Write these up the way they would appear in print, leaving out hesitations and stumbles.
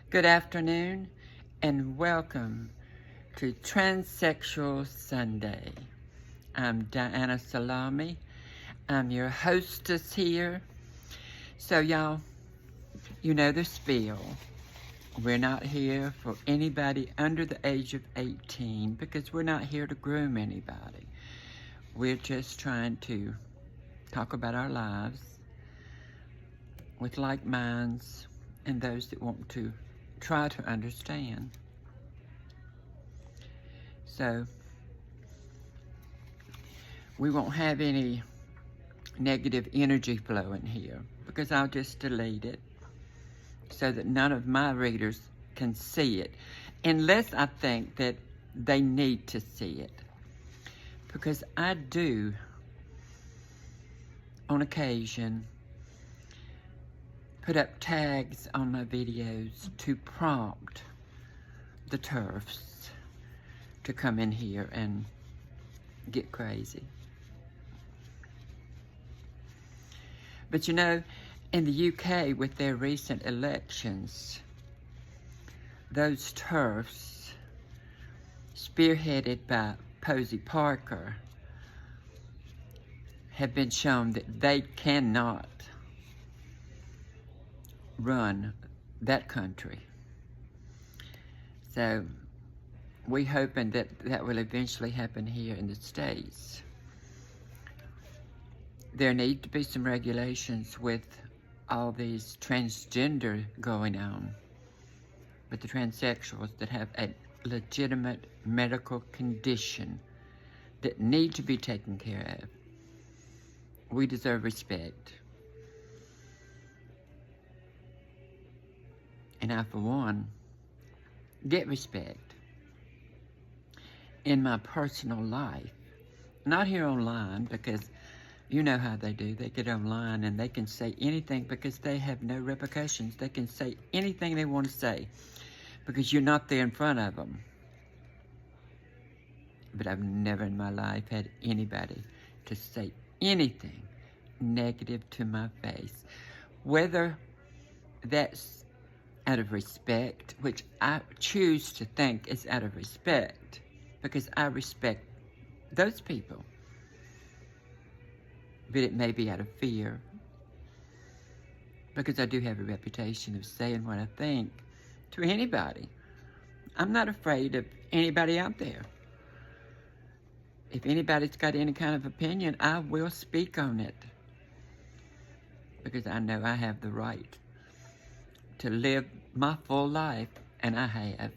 Good afternoon and welcome to Transsexual Sunday. I'm Diana Salami. I'm your hostess here. So y'all, you know the spiel. We're not here for anybody under the age of 18 because we're not here to groom anybody. We're just trying to talk about our lives with like minds and those that want to try to understand. So we won't have any negative energy flowing here because I'll just delete it so that none of my readers can see it unless I think that they need to see it, because I do on occasion put up tags on my videos to prompt the turfs to come in here and get crazy. But you know, in the UK with their recent elections, those turfs, spearheaded by Posey Parker, have been shown that they cannot run that country. So we're hoping that that will eventually happen here in the States. There need to be some regulations with all these transgender going on, with the transsexuals that have a legitimate medical condition that need to be taken care of. We deserve respect. And I, for one, get respect in my personal life. Not here online, because you know how they do. They get online and they can say anything because they have no repercussions. They can say anything they want to say because you're not there in front of them. But I've never in my life had anybody to say anything negative to my face. Whether that's out of respect, which I choose to think is out of respect, because I respect those people. But it may be out of fear, because I do have a reputation of saying what I think to anybody. I'm not afraid of anybody out there. If anybody's got any kind of opinion, I will speak on it, because I know I have the right to live my full life, and I have.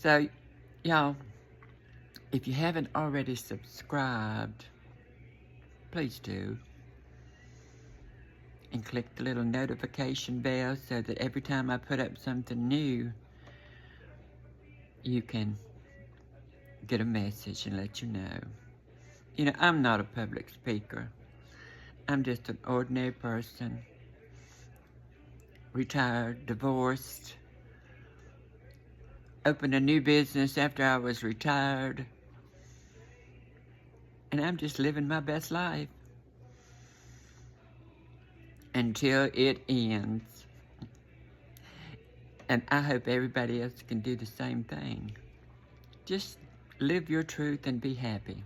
So, y'all, if you haven't already subscribed, please do. And click the little notification bell so that every time I put up something new, you can get a message and let you know. You know, I'm not a public speaker. I'm just an ordinary person, retired, divorced, opened a new business after I was retired, and I'm just living my best life until it ends. And I hope everybody else can do the same thing. Just live your truth and be happy.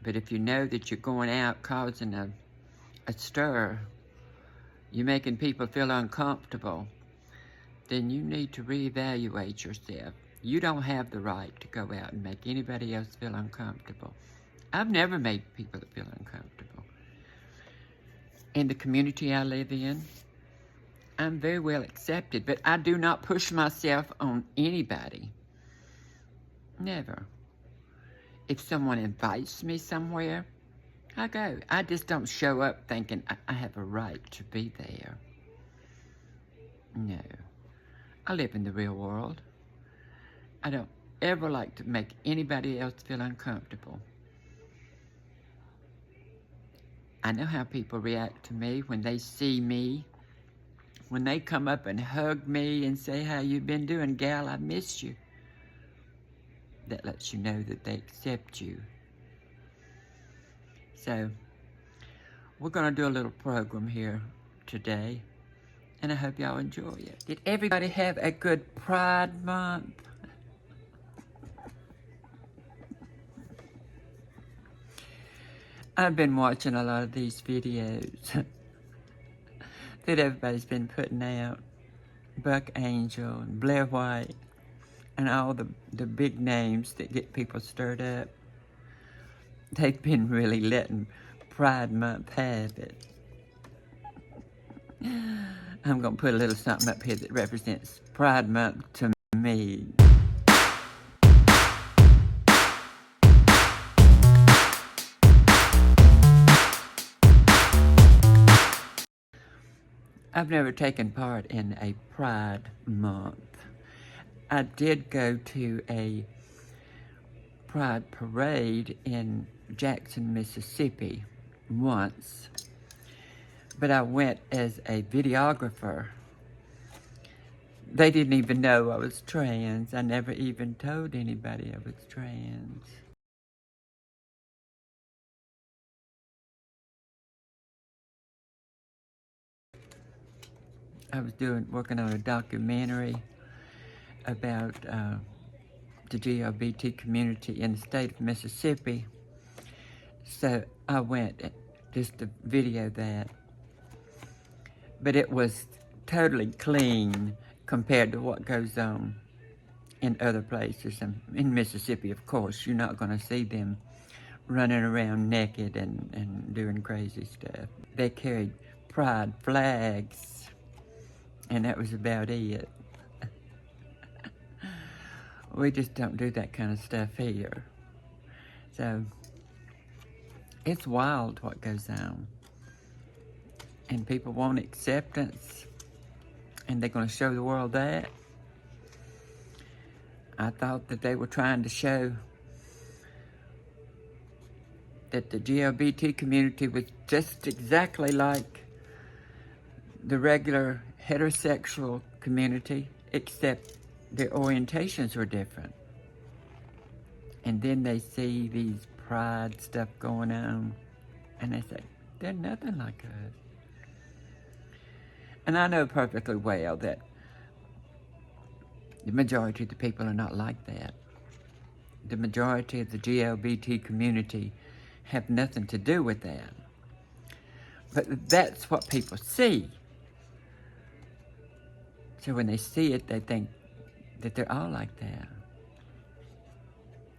But if you know that you're going out causing a stir, you're making people feel uncomfortable, then you need to reevaluate yourself. You don't have the right to go out and make anybody else feel uncomfortable. I've never made people feel uncomfortable. In the community I live in, I'm very well accepted, but I do not push myself on anybody. Never. If someone invites me somewhere, I go. I just don't show up thinking I have a right to be there. No. I live in the real world. I don't ever like to make anybody else feel uncomfortable. I know how people react to me when they see me. When they come up and hug me and say, "How you been doing, gal? I missed you." That lets you know that they accept you. So, we're going to do a little program here today. and I hope y'all enjoy it. Did everybody have a good Pride Month? I've been watching a lot of these videos that everybody's been putting out. Buck Angel and Blair White and all the big names that get people stirred up. They've been really letting Pride Month have it. I'm going to put a little something up here that represents Pride Month to me. I've never taken part in a Pride Month. I did go to a Pride parade in Jackson, Mississippi once, but I went as a videographer. They didn't even know I was trans. I never even told anybody I was trans. I was working on a documentary about the LGBT community in the state of Mississippi. So I went just to video that. But it was totally clean compared to what goes on in other places. And in Mississippi, of course, you're not going to see them running around naked and doing crazy stuff. They carried pride flags, and that was about it. We just don't do that kind of stuff here. So it's wild what goes on. And people want acceptance, and they're going to show the world that. I thought that they were trying to show that the LGBT community was just exactly like the regular heterosexual community, except their orientations were different. And then they see these pride stuff going on, and they say, they're nothing like us. And I know perfectly well that the majority of the people are not like that. The majority of the LGBT community have nothing to do with that. But that's what people see. So when they see it, they think that they're all like that.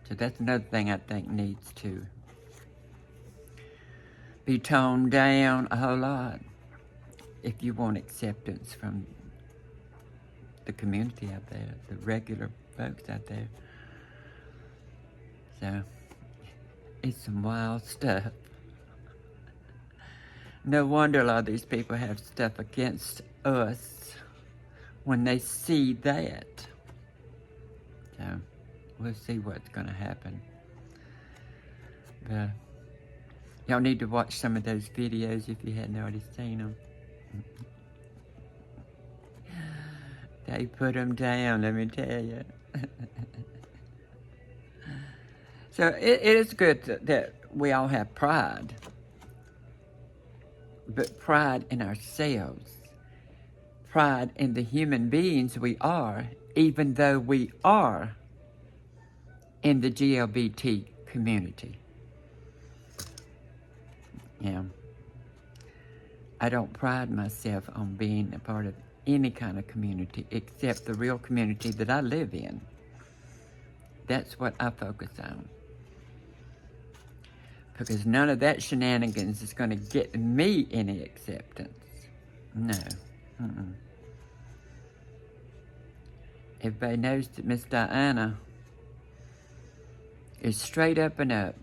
So that's another thing I think needs to be toned down a whole lot if you want acceptance from the community out there, the regular folks out there. So it's some wild stuff. No wonder a lot of these people have stuff against us when they see that. So we'll see what's going to happen. But y'all need to watch some of those videos if you hadn't already seen them. They put them down, let me tell you. So it is good that we all have pride. But pride in ourselves. Pride in the human beings we are, even though we are in the LGBT community. Yeah. I don't pride myself on being a part of any kind of community except the real community that I live in. That's what I focus on. Because none of that shenanigans is going to get me any acceptance. No. Mm-mm. Everybody knows that Miss Diana is straight up and up.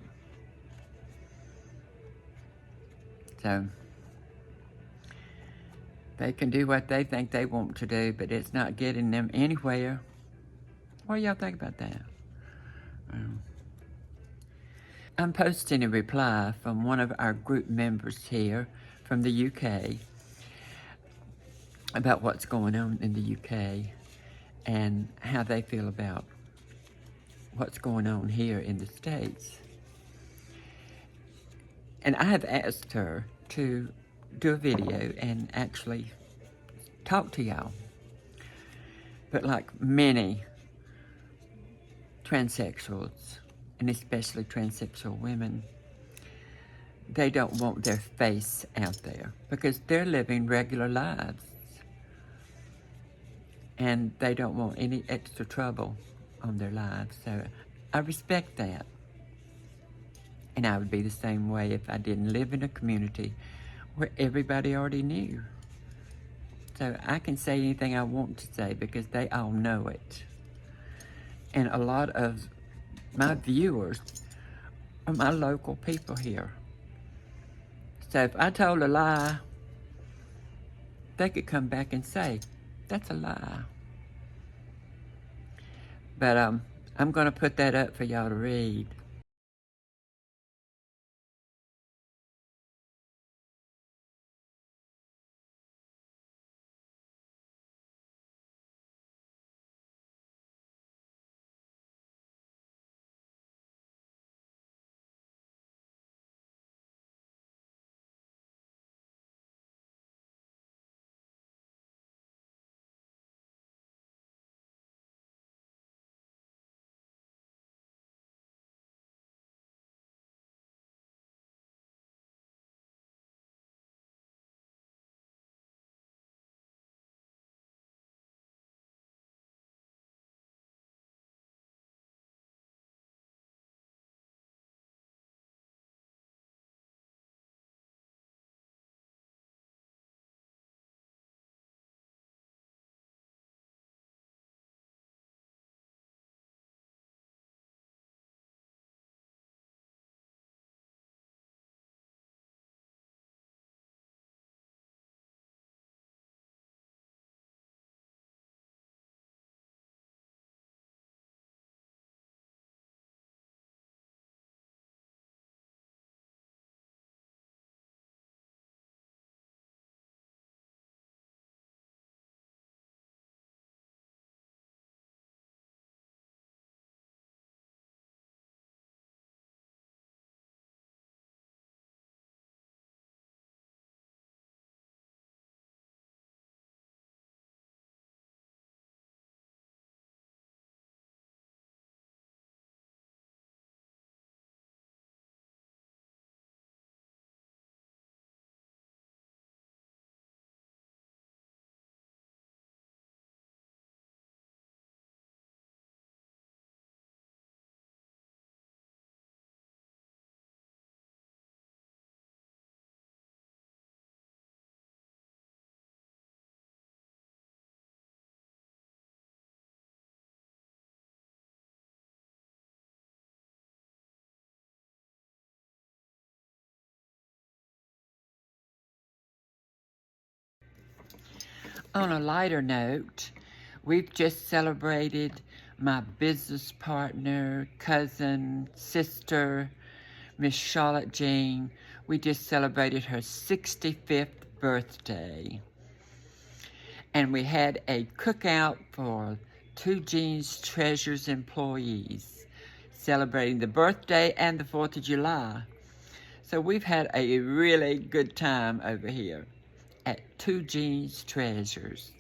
So they can do what they think they want to do, but it's not getting them anywhere. What do y'all think about that? I'm posting a reply from one of our group members here from the UK about what's going on in the UK and how they feel about what's going on here in the States. And I have asked her to do a video and actually talk to y'all. But like many transsexuals, and especially transsexual women, they don't want their face out there because they're living regular lives and they don't want any extra trouble on their lives. So I respect that. And I would be the same way if I didn't live in a community where everybody already knew. So I can say anything I want to say because they all know it. And a lot of my viewers are my local people here. So if I told a lie, they could come back and say, that's a lie. But I'm going to put that up for y'all to read. On a lighter note, we've just celebrated my business partner, cousin, sister, Miss Charlotte Jean. We just celebrated her 65th birthday. And we had a cookout for Two Jeans Treasures employees, celebrating the birthday and the 4th of July. So we've had a really good time over here at Two Jeans Treasures.